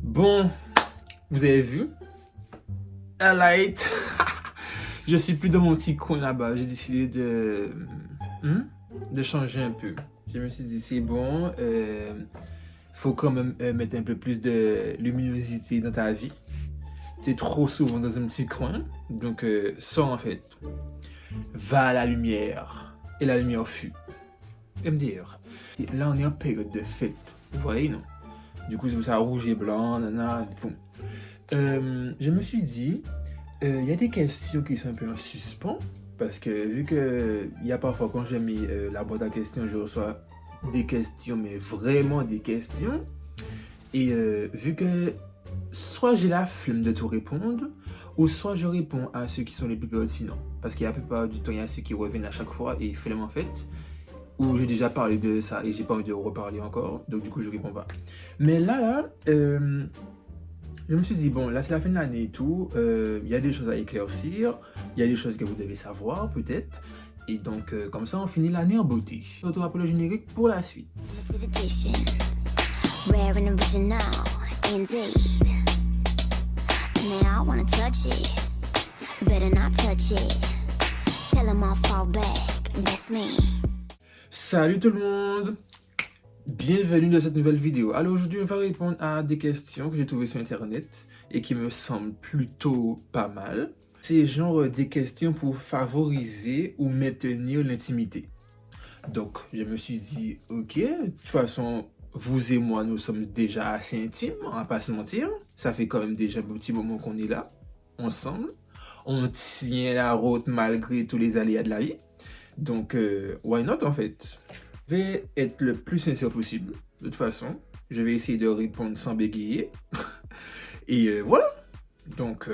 Bon, vous avez vu, à light, je suis plus dans mon petit coin là-bas. J'ai décidé de changer un peu. Je me suis dit, c'est bon, faut quand même mettre un peu plus de luminosité dans ta vie. T'es trop souvent dans un petit coin, donc sors en fait. Va à la lumière. Et la lumière fut. MDR. Là, on est en période de fête. Vous voyez, non? Du coup, c'est ça rouge et blanc, nanana, boum. Je me suis dit, il y a des questions qui sont un peu en suspens, parce que vu que il y a parfois quand j'ai mis la boîte à questions, je reçois des questions, mais vraiment des questions. Et vu que soit j'ai la flemme de tout répondre, ou soit je réponds à ceux qui sont les plus pertinents. Parce qu'il y a la plupart du temps, il y a ceux qui reviennent à chaque fois et flemme en fait. Ou j'ai déjà parlé de ça et j'ai pas envie de reparler encore, donc du coup je réponds pas. Mais là, je me suis dit, bon, là c'est la fin de l'année et tout, il y a des choses à éclaircir, il y a des choses que vous devez savoir peut-être, et donc comme ça on finit l'année en beauté. Retour après le générique pour la suite. Rare and original, indeed. Now I wanna touch it, better not touch it. Tell 'em I'll fall back, that's me. Salut tout le monde! Bienvenue dans cette nouvelle vidéo. Alors aujourd'hui, on va répondre à des questions que j'ai trouvées sur internet et qui me semblent plutôt pas mal. C'est genre des questions pour favoriser ou maintenir l'intimité. Donc, je me suis dit, ok, de toute façon, vous et moi, nous sommes déjà assez intimes, on va pas se mentir. Ça fait quand même déjà un petit moment qu'on est là, ensemble. On tient la route malgré tous les aléas de la vie. Donc, why not en fait? Je vais être le plus sincère possible, de toute façon. Je vais essayer de répondre sans bégayer. Et voilà. Donc,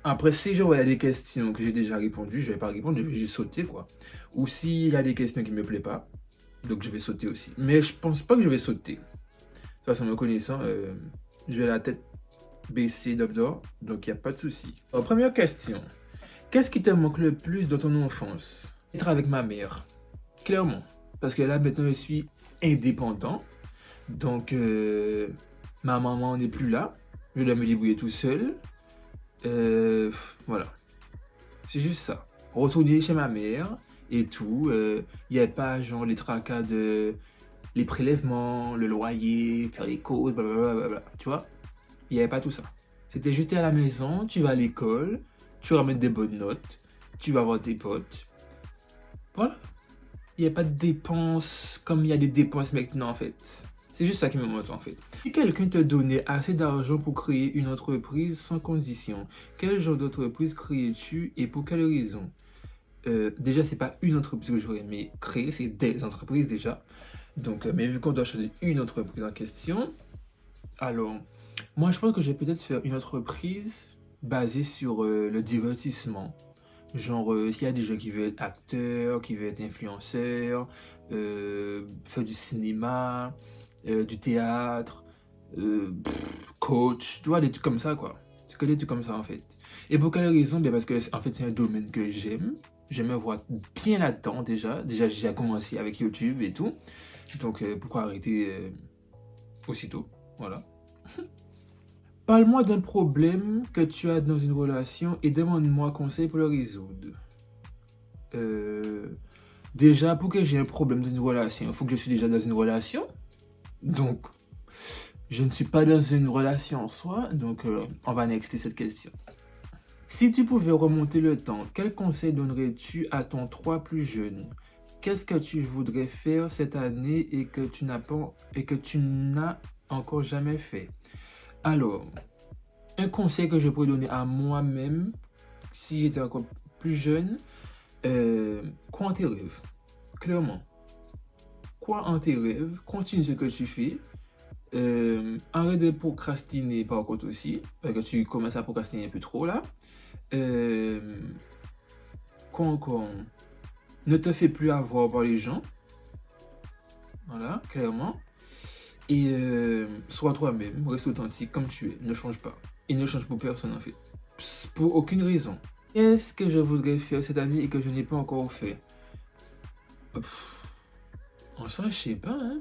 après, si j'aurais des questions que j'ai déjà répondues, je vais pas répondre, je vais juste sauter, quoi. Ou s'il y a des questions qui me plaisent pas, donc je vais sauter aussi. Mais je pense pas que je vais sauter. De toute façon, me connaissant, je vais la tête baissée d'abord, donc il n'y a pas de souci. Alors, première question. Qu'est-ce qui te manque le plus dans ton enfance? Être avec ma mère, clairement. Parce que là, maintenant, je suis indépendant. Donc, ma maman n'est plus là. Je dois me débrouiller tout seul. Voilà. C'est juste ça. Retourner chez ma mère et tout. Il n'y a pas, genre, les tracas de... les prélèvements, le loyer, faire les courses, blablabla. Tu vois? Il n'y avait pas tout ça. C'était juste à la maison, tu vas à l'école, tu ramènes des bonnes notes, tu vas voir tes potes. Voilà. Il n'y a pas de dépenses comme il y a des dépenses maintenant en fait. C'est juste ça qui me manque en fait. Si quelqu'un te donnait assez d'argent pour créer une entreprise sans condition, quel genre d'entreprise créais-tu et pour quelle raison? Déjà, c'est pas une entreprise que j'aurais aimé créer, c'est des entreprises déjà. Donc, mais vu qu'on doit choisir une entreprise en question, alors, moi je pense que je vais peut-être faire une entreprise basée sur le divertissement. Genre, s'il y a des gens qui veulent être acteurs, qui veulent être influenceurs, faire du cinéma, du théâtre, coach, tu vois, des trucs comme ça, quoi. C'est que des trucs comme ça, en fait. Et pour quelle raison? Bien parce que, en fait, c'est un domaine que j'aime. Je me vois bien là-dedans, déjà. Déjà, j'ai commencé avec YouTube et tout. Donc, pourquoi arrêter aussitôt? Voilà. Parle-moi d'un problème que tu as dans une relation et demande-moi conseil pour le résoudre. Déjà, pour que j'ai un problème dans une relation, il faut que je suis déjà dans une relation. Donc, je ne suis pas dans une relation en soi. Donc, on va nexter cette question. Si tu pouvais remonter le temps, quel conseil donnerais-tu à ton 3 plus jeune? Qu'est-ce que tu voudrais faire cette année et que tu n'as encore jamais fait? Alors, un conseil que je pourrais donner à moi-même, si j'étais encore plus jeune, crois en tes rêves, clairement. Crois en tes rêves, continue ce que tu fais. Arrête de procrastiner par contre aussi, parce que tu commences à procrastiner un peu trop là. Quoi encore? Ne te fais plus avoir par les gens. Voilà, clairement. Et sois toi-même, reste authentique comme tu es, ne change pas. Et ne change pour personne en fait. Pour aucune raison. Qu'est-ce que je voudrais faire cette année et que je n'ai pas encore fait? En soi, je sais pas, hein.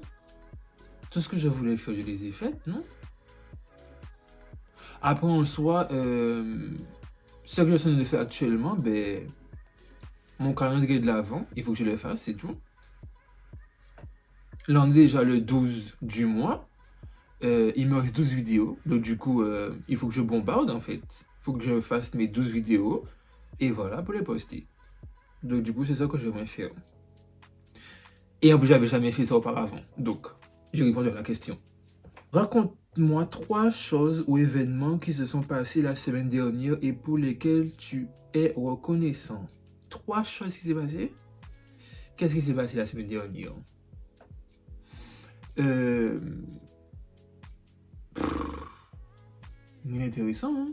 Tout ce que je voulais faire, je les ai faites, non? Après, en soi, ce que je suis en train de faire actuellement, ben, mon calendrier de l'avant, il faut que je le fasse, c'est tout. Là, on est déjà le 12 du mois. Il me reste 12 vidéos. Donc, du coup, il faut que je bombarde, en fait. Il faut que je fasse mes 12 vidéos. Et voilà, pour les poster. Donc, du coup, c'est ça que j'aimerais faire. Et en plus, j'avais jamais fait ça auparavant. Donc, j'ai répondu à la question. Raconte-moi 3 choses ou événements qui se sont passés la semaine dernière et pour lesquels tu es reconnaissant. 3 choses qui s'est passées? Qu'est-ce qui s'est passé la semaine dernière? Intéressant, hein?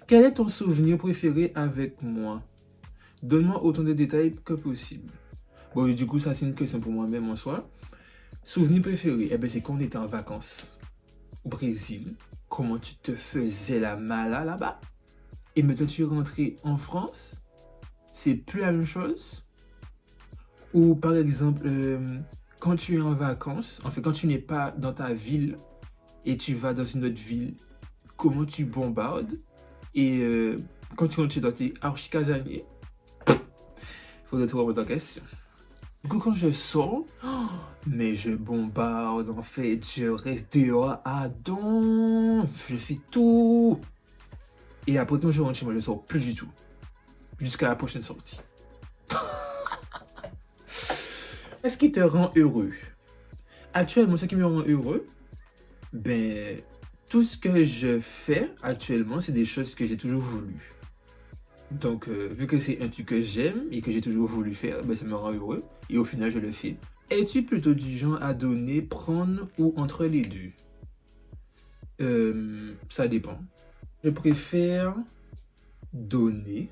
Quel est ton souvenir préféré avec moi? Donne-moi autant de détails que possible. Bon, du coup, ça c'est une question pour moi-même en soi. Souvenir préféré, eh ben, c'est quand on était en vacances au Brésil. Comment tu te faisais la mala là-bas? Et maintenant tu es rentré en France, c'est plus la même chose. Ou par exemple, quand tu es en vacances, en fait quand tu n'es pas dans ta ville et tu vas dans une autre ville, comment tu bombardes? Et quand tu rentres chez toi, t'es archi casanier. Faudrait te remettre en question. Du coup, quand je sors, mais je bombarde, en fait, je reste dehors à donf, je fais tout. Et après, quand je rentre chez moi, je sors plus du tout. Jusqu'à la prochaine sortie. Qu'est-ce qui te rend heureux? Actuellement, ce qui me rend heureux, ben, tout ce que je fais actuellement, c'est des choses que j'ai toujours voulu. Donc, vu que c'est un truc que j'aime et que j'ai toujours voulu faire, ben, ça me rend heureux. Et au final, je le fais. Es-tu plutôt du genre à donner, prendre ou entre les deux? Ça dépend. Je préfère donner,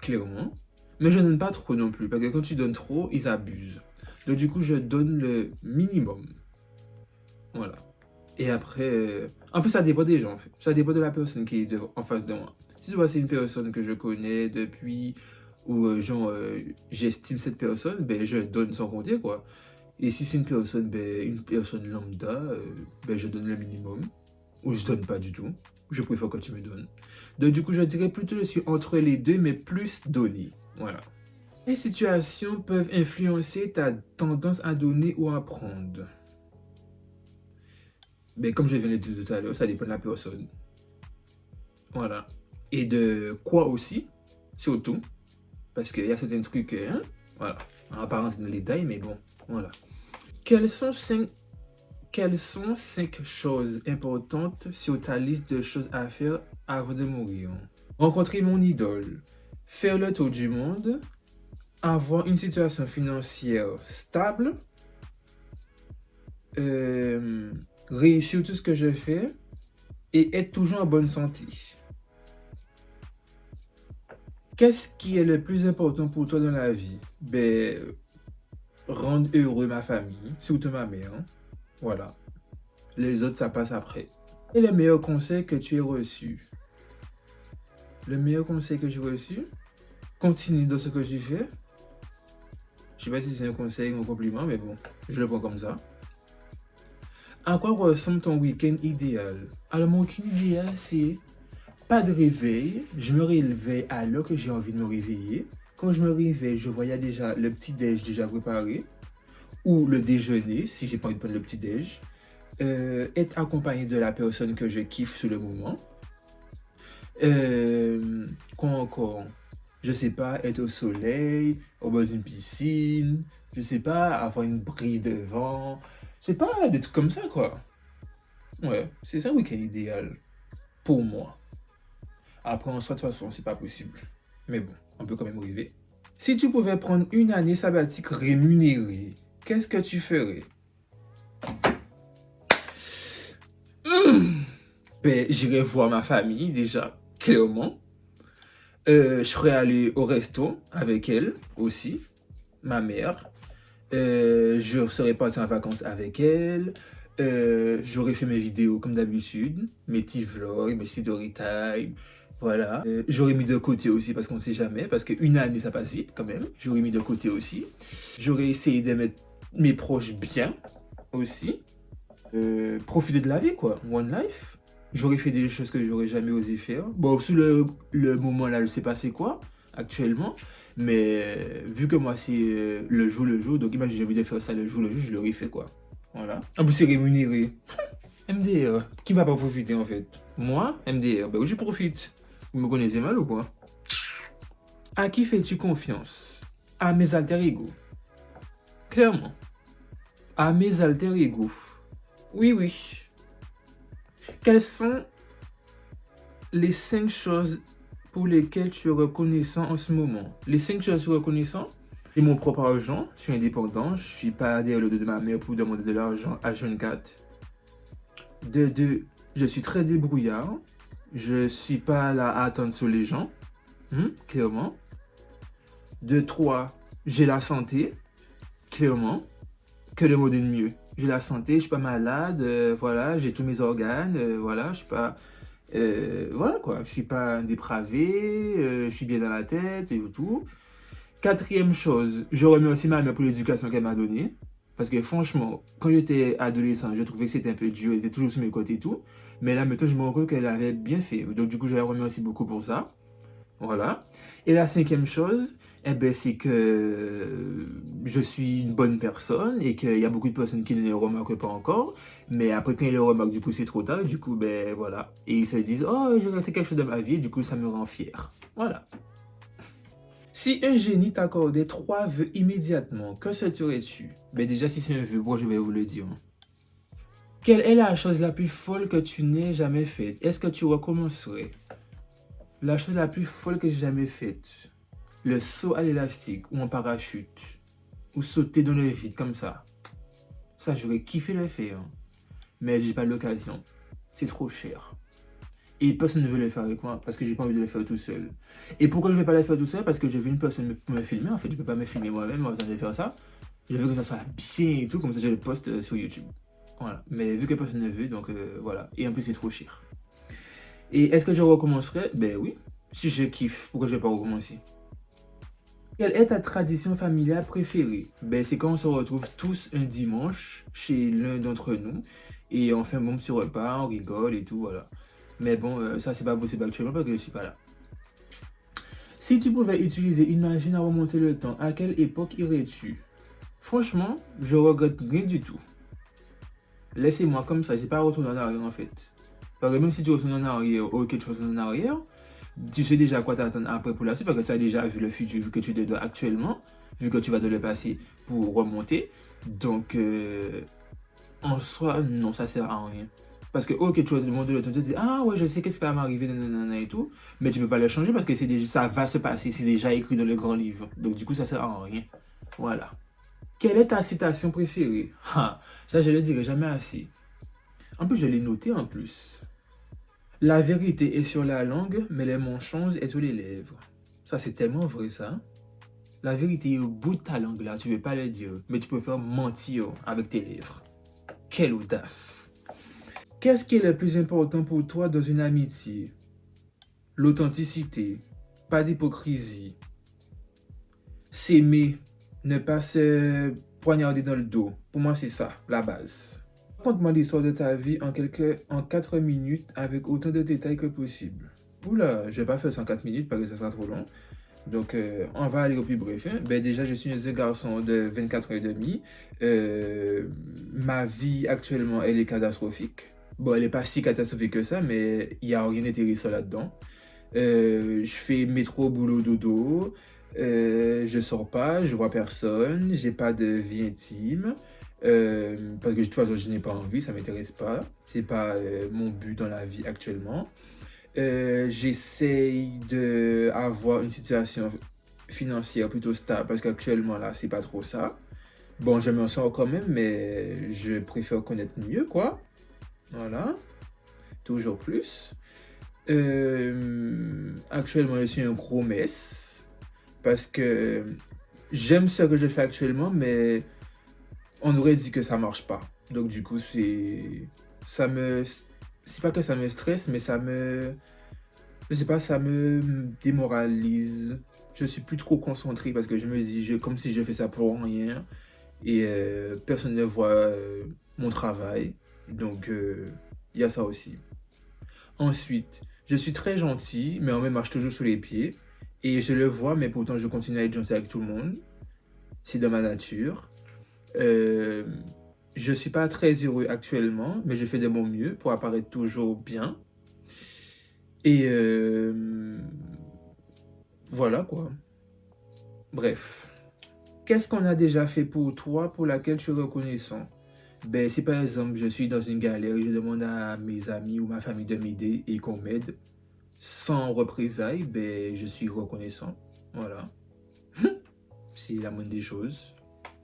clairement. Mais je ne donne pas trop non plus. Parce que quand tu donnes trop, ils abusent. Donc du coup, je donne le minimum. Voilà. Et après... En fait, ça dépend des gens, en fait. Ça dépend de la personne qui est en face de moi. Si tu vois, c'est une personne que je connais depuis... Ou j'estime cette personne, ben je donne sans compter, quoi. Et si c'est une personne lambda, ben je donne le minimum. Ou je donne pas du tout. Je préfère quand tu me donnes. Donc du coup, je dirais plutôt que je suis entre les deux, mais plus donner. Voilà. Les situations peuvent influencer ta tendance à donner ou à prendre. Ben, comme je viens de dire tout à l'heure, ça dépend de la personne. Voilà. Et de quoi aussi, surtout. Parce qu'il y a certains trucs, hein, voilà. On va pas rentrer dans les détails, mais bon, voilà. Quelles sont 5 choses importantes sur ta liste de choses à faire avant de mourir? Rencontrer mon idole, faire le tour du monde, avoir une situation financière stable, réussir tout ce que je fais et être toujours en bonne santé. Qu'est-ce qui est le plus important pour toi dans la vie? Ben, rendre heureux ma famille, surtout ma mère. Voilà. Les autres, ça passe après. Et le meilleur conseil que tu aies reçu? Le meilleur conseil que j'ai reçu? Continue dans ce que tu fais. Je sais pas si c'est un conseil ou un compliment, mais bon, je le prends comme ça. À quoi ressemble ton week-end idéal? Alors, mon week-end idéal, c'est pas de réveil. Je me réveille à l'heure que j'ai envie de me réveiller. Quand je me réveille, je voyais déjà le petit-déj déjà préparé. Ou le déjeuner, si j'ai pas envie de prendre le petit-déj. Être accompagné de la personne que je kiffe sur le moment. Quoi encore? Je sais pas, être au soleil, au bord d'une piscine. Je sais pas, avoir une brise de vent. Je sais pas, des trucs comme ça, quoi. Ouais, c'est ça un week-end idéal. Pour moi. Après, en soi, de toute façon, c'est pas possible. Mais bon, on peut quand même rêver. Si tu pouvais prendre une année sabbatique rémunérée, qu'est-ce que tu ferais? Ben, j'irais voir ma famille déjà, clairement. Je serais allé au resto avec elle aussi, ma mère. Je serais parti en vacances avec elle. J'aurais fait mes vidéos comme d'habitude, mes petits vlogs, mes story time. Voilà. J'aurais mis de côté aussi parce qu'on ne sait jamais, parce qu'une année ça passe vite quand même. J'aurais mis de côté aussi. J'aurais essayé de mettre mes proches bien aussi. profiter de la vie, quoi. One life. J'aurais fait des choses que j'aurais jamais osé faire. Bon, sur le moment là, je sais pas c'est quoi, actuellement. Mais vu que moi, c'est le jour, donc imagine, j'ai envie de faire ça le jour, je l'aurais fait, quoi. Voilà. En plus, c'est rémunéré. MDR, qui va pas profiter, en fait? Moi, MDR, ben oui, je profite. Vous me connaissez mal ou quoi? À qui fais-tu confiance? À mes alter ego. Clairement. À mes alter ego. Oui, oui. Quelles sont les 5 choses pour lesquelles tu es reconnaissant en ce moment? Les 5 choses que je suis reconnaissant, c'est mon propre argent, je suis indépendant, je suis pas derrière le dos de ma mère pour demander de l'argent à H24. De deux, je suis très débrouillard, je suis pas là à attendre sur les gens, clairement. De 3, j'ai la santé, clairement. Que le mot de mieux. J'ai la santé, je suis pas malade, voilà, j'ai tous mes organes, voilà, je suis pas, voilà quoi, je suis pas dépravé, je suis bien dans la tête et tout. Quatrième chose, je remercie ma mère pour l'éducation qu'elle m'a donnée, parce que franchement, quand j'étais adolescent, je trouvais que c'était un peu dur, elle était toujours sur mes côtés et tout, mais là maintenant je me rends compte qu'elle avait bien fait, donc du coup je la remercie beaucoup pour ça. Voilà. Et la cinquième chose, eh ben, c'est que je suis une bonne personne et qu'il y a beaucoup de personnes qui ne le remarquent pas encore. Mais après, quand ils le remarquent, du coup, c'est trop tard. Du coup, ben voilà. Et ils se disent, oh, j'ai raté quelque chose de ma vie. Du coup, ça me rend fier. Voilà. Si un génie t'accordait 3 vœux immédiatement, que serais-tu? Ben déjà, si c'est un vœu, bon, je vais vous le dire. Quelle est la chose la plus folle que tu n'aies jamais faite? Est-ce que tu recommencerais? La chose la plus folle que j'ai jamais faite. Le saut à l'élastique ou en parachute. Ou sauter dans le vide comme ça. Ça, j'aurais kiffé le faire. Mais j'ai pas l'occasion. C'est trop cher. Et personne ne veut le faire avec moi parce que j'ai pas envie de le faire tout seul. Et pourquoi je vais pas le faire tout seul? Parce que j'ai vu une personne me filmer. En fait, je peux pas me filmer moi-même avant de faire ça. Je veux que ça soit bien et tout. Comme ça, je le poste sur YouTube. Voilà. Mais vu que personne ne veut, donc voilà. Et en plus, c'est trop cher. Et est-ce que je recommencerai? Ben oui. Si je kiffe, pourquoi je vais pas recommencer? Quelle est ta tradition familiale préférée? Ben, c'est quand on se retrouve tous un dimanche chez l'un d'entre nous et on fait un bon petit repas, on rigole et tout, voilà. Mais bon, ça c'est pas possible actuellement parce que je suis pas là. Si tu pouvais utiliser une machine à remonter le temps, à quelle époque irais-tu? Franchement, je regrette rien du tout. Laissez-moi comme ça, j'ai pas retourné en arrière en fait. Parce que même si tu retournes en arrière ou que tu retournes en arrière, tu sais déjà à quoi t'attendre après pour la suite parce que tu as déjà vu le futur, vu que tu es dedans actuellement, vu que tu vas dans le passé pour remonter. Donc, en soi, non, ça sert à rien. Parce que, ok, tu vas te demander le temps, tu te dis, ah ouais, je sais qu'est-ce qui va m'arriver, nanana et tout, mais tu peux pas le changer parce que c'est déjà, ça va se passer, c'est déjà écrit dans le grand livre. Donc, du coup, ça sert à rien. Voilà. Quelle est ta citation préférée? Ah, ça, je le dirai jamais assez. En plus, je l'ai noté en plus. La vérité est sur la langue, mais les mensonges est sur les lèvres. Ça, c'est tellement vrai, ça. La vérité est au bout de ta langue, là. Tu ne veux pas le dire, mais tu peux faire mentir avec tes lèvres. Quelle audace. Qu'est-ce qui est le plus important pour toi dans une amitié? L'authenticité, pas d'hypocrisie. S'aimer, ne pas se poignarder dans le dos. Pour moi, c'est ça, la base. Raconte-moi l'histoire de ta vie en 4 minutes avec autant de détails que possible. Oula, je vais pas faire ça en 4 minutes parce que ça sera trop long. Donc, on va aller au plus bref. Hein. Ben, déjà, je suis un garçon de 24 ans et demi. Ma vie actuellement, elle est catastrophique. Bon, elle n'est pas si catastrophique que ça, mais il n'y a rien d'intéressant là-dedans. Je fais métro, boulot, dodo. Je sors pas, je vois personne. J'ai pas de vie intime. Parce que de toute façon, je n'ai pas envie, ça m'intéresse pas. C'est pas mon but dans la vie actuellement. J'essaye d'avoir une situation financière plutôt stable parce qu'actuellement là, c'est pas trop ça. Bon, je m'en sors quand même, mais je préfère connaître mieux, quoi. Voilà. Toujours plus. Actuellement, je suis un gros mess parce que j'aime ce que je fais actuellement, mais on aurait dit que ça marche pas. Donc du coup, c'est pas que ça me stresse, mais je sais pas, ça me démoralise. Je suis plus trop concentré parce que je me dis comme si je fais ça pour rien et personne ne voit mon travail. Donc, il y a ça aussi. Ensuite, je suis très gentil, mais on me marche toujours sous les pieds. Et je le vois, mais pourtant, je continue à être gentil avec tout le monde. C'est de ma nature. Euh, je suis pas très heureux actuellement, mais je fais de mon mieux pour apparaître toujours bien. Et voilà quoi. Bref. Qu'est-ce qu'on a déjà fait pour toi pour laquelle tu es reconnaissant? Ben, si par exemple je suis dans une galère et je demande à mes amis ou ma famille de m'aider et qu'on m'aide sans représailles, ben, je suis reconnaissant. Voilà. C'est la moindre des choses.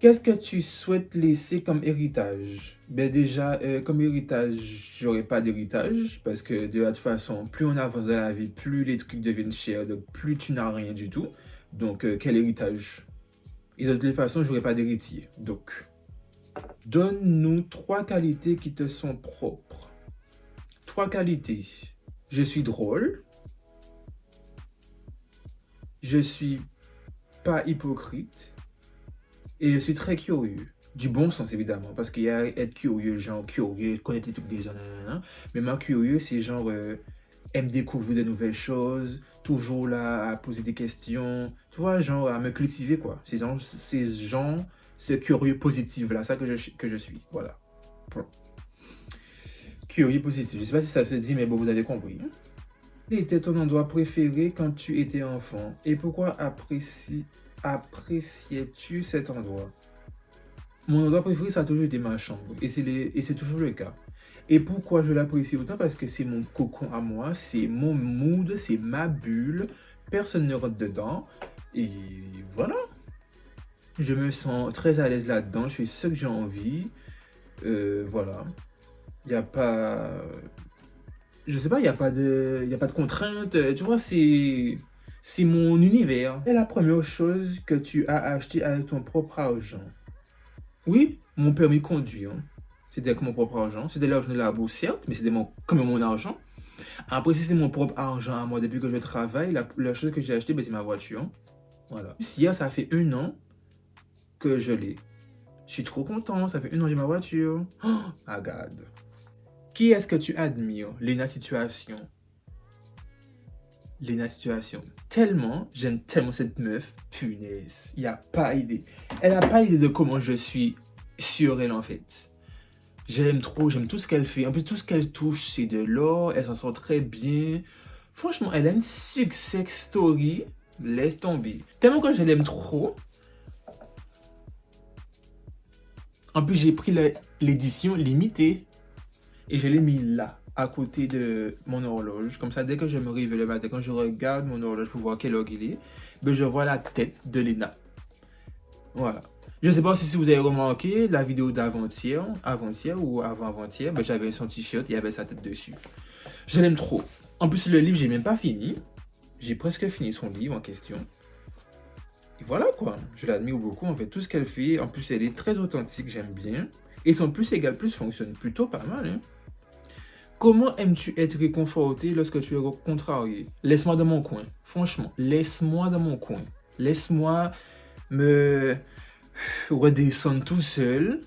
Qu'est-ce que tu souhaites laisser comme héritage? Ben déjà, comme héritage, j'aurais pas d'héritage parce que de toute façon, plus on avance dans la vie, plus les trucs deviennent chers, donc plus tu n'as rien du tout. Donc, quel héritage? Et de toutes les façons, j'aurais pas d'héritier. Donc, donne-nous 3 qualités qui te sont propres. 3 qualités. Je suis drôle. Je suis pas hypocrite. Et je suis très curieux. Du bon sens, évidemment. Parce qu'il y a être curieux, genre curieux, connaître les trucs des gens, nanana. Mais moi, curieux, c'est genre aime découvrir de nouvelles choses, toujours là à poser des questions. Tu vois, genre à me cultiver, quoi. Ces gens, ce curieux positif là, ça que je suis. Voilà. Bon. Curieux positif. Je sais pas si ça se dit, mais bon, vous avez compris. Quel était ton endroit préféré quand tu étais enfant? Et pourquoi appréciais-tu cet endroit? Mon endroit préféré, ça a toujours été ma chambre. Et c'est toujours le cas. Et pourquoi je l'apprécie autant? Parce que c'est mon cocon à moi, c'est mon mood, c'est ma bulle. Personne ne rentre dedans. Et voilà. Je me sens très à l'aise là-dedans. Je fais ce que j'ai envie. Voilà. Il n'y a pas... Je sais pas, il y a pas de contraintes. Tu vois, c'est mon univers. Et la première chose que tu as acheté avec ton propre argent? Oui, mon permis de conduire. C'était avec mon propre argent. C'était l'argent de la bourse, certes, mais c'était quand même mon argent. Après, si c'est mon propre argent à moi depuis que je travaille, la chose que j'ai acheté, ben, c'est ma voiture. Voilà. Hier, ça fait 1 an que je l'ai. Je suis trop content, ça fait 1 an que j'ai ma voiture. Oh, my God. Qui est-ce que tu admires? Lena Situation. Lena Situation. Tellement, j'aime tellement cette meuf. Punaise, il n'y a pas idée. Elle n'a pas idée de comment je suis sur elle en fait. J'aime trop, j'aime tout ce qu'elle fait. En plus, tout ce qu'elle touche, c'est de l'or. Elle s'en sort très bien. Franchement, elle a une success story. Laisse tomber. Tellement que je l'aime trop. En plus, j'ai pris l'édition limitée. Et je l'ai mis là, à côté de mon horloge. Comme ça, dès que je me réveille le matin, quand je regarde mon horloge pour voir quelle heure il est, ben, je vois la tête de Lena. Voilà. Je ne sais pas si vous avez remarqué la vidéo d'avant-hier ou avant-avant-hier, ben, j'avais son t-shirt et il y avait sa tête dessus. Je l'aime trop. En plus, le livre, j'ai même pas fini. J'ai presque fini son livre en question. Et voilà quoi, je l'admire beaucoup en fait, tout ce qu'elle fait. En plus, elle est très authentique, j'aime bien. Et son plus égale plus fonctionne plutôt pas mal. Hein. Comment aimes-tu être réconforté lorsque tu es contrarié? Laisse-moi dans mon coin. Franchement, laisse-moi dans mon coin. Laisse-moi me redescendre tout seul.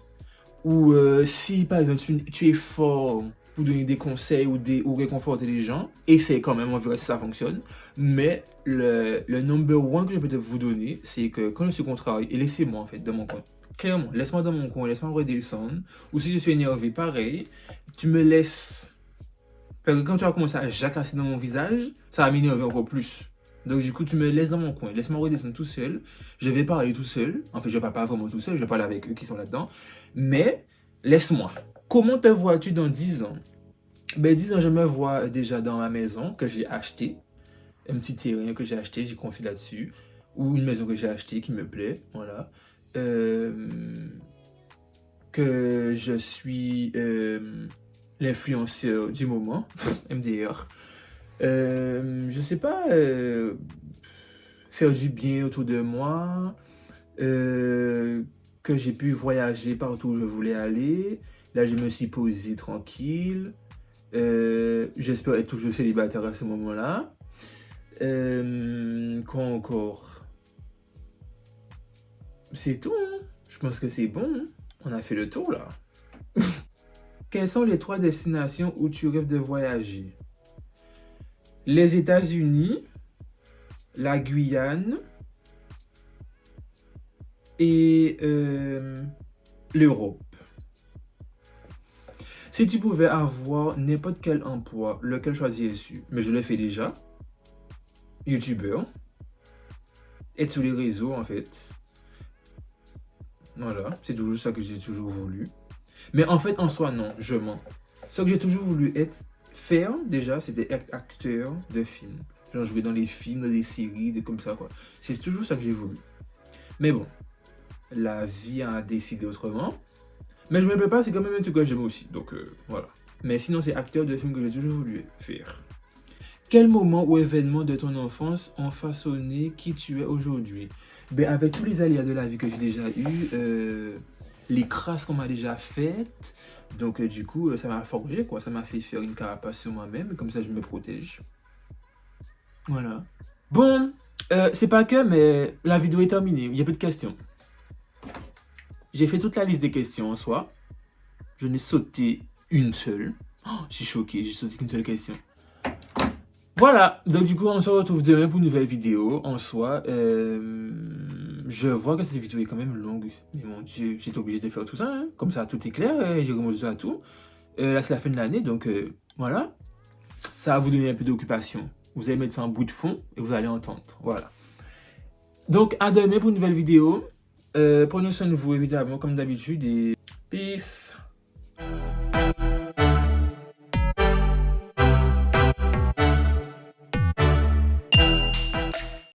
Ou si par exemple tu es fort pour donner des conseils ou réconforter les gens, essaie quand même, on verra si ça fonctionne. Mais le number one que je peux vous donner, c'est que quand je suis contrarié, et laissez-moi en fait dans mon coin. Clairement, laisse-moi dans mon coin, laisse-moi redescendre. Ou si je suis énervé, pareil, tu me laisses. Parce que quand tu vas commencer à jacasser dans mon visage, ça va m'énerver encore plus. Donc du coup, tu me laisses dans mon coin, laisse-moi redescendre tout seul. Je vais parler tout seul. En fait, je ne parle pas vraiment tout seul, je vais parler avec eux qui sont là-dedans. Mais laisse-moi. Comment te vois-tu dans 10 ans? Ben 10 ans, je me vois déjà dans ma maison que j'ai achetée. Un petit terrain que j'ai acheté, j'ai confié là-dessus. Ou une maison que j'ai achetée qui me plaît. Voilà. Que je suis l'influenceur du moment, MDR. Je sais pas, faire du bien autour de moi, que j'ai pu voyager partout où je voulais aller. Là, je me suis posé tranquille. J'espère être toujours célibataire à ce moment-là. Quoi encore? C'est tout, hein. Je pense que c'est bon. Hein. On a fait le tour là. Quelles sont les 3 destinations où tu rêves de voyager? Les États-Unis, la Guyane et l'Europe. Si tu pouvais avoir n'importe quel emploi, lequel choisirais-tu? Mais je le fais déjà. YouTubeur. Être sur les réseaux, en fait. Voilà, c'est toujours ça que j'ai toujours voulu. Mais en fait, en soi, non, je mens. Ce que j'ai toujours voulu faire, déjà, c'était être acteur de films. Genre jouer dans les films, dans les séries, des comme ça, quoi. C'est toujours ça que j'ai voulu. Mais bon, la vie a décidé autrement. Mais je me plais pas, c'est quand même un truc que j'aime aussi. Donc, voilà. Mais sinon, c'est acteur de films que j'ai toujours voulu faire. Quel moment ou événement de ton enfance ont façonné qui tu es aujourd'hui? Ben, avec tous les aléas de la vie que j'ai déjà eu, les crasses qu'on m'a déjà faites, donc du coup, ça m'a forgé, quoi. Ça m'a fait faire une carapace sur moi-même, comme ça je me protège. Voilà. Bon, c'est pas que, mais la vidéo est terminée. Il n'y a plus de questions. J'ai fait toute la liste des questions en soi. Je n'ai sauté une seule. Oh, je suis choqué, j'ai sauté qu'une seule question. Voilà, donc du coup on se retrouve demain pour une nouvelle vidéo. En soi, je vois que cette vidéo est quand même longue. Mais mon Dieu, j'étais obligé de faire tout ça, hein. Comme ça tout est clair, j'ai remonté à tout. Là c'est la fin de l'année, donc voilà. Ça va vous donner un peu d'occupation. Vous allez mettre ça en bout de fond et vous allez entendre. Voilà. Donc à demain pour une nouvelle vidéo. Prenez soin de vous évidemment comme d'habitude et peace.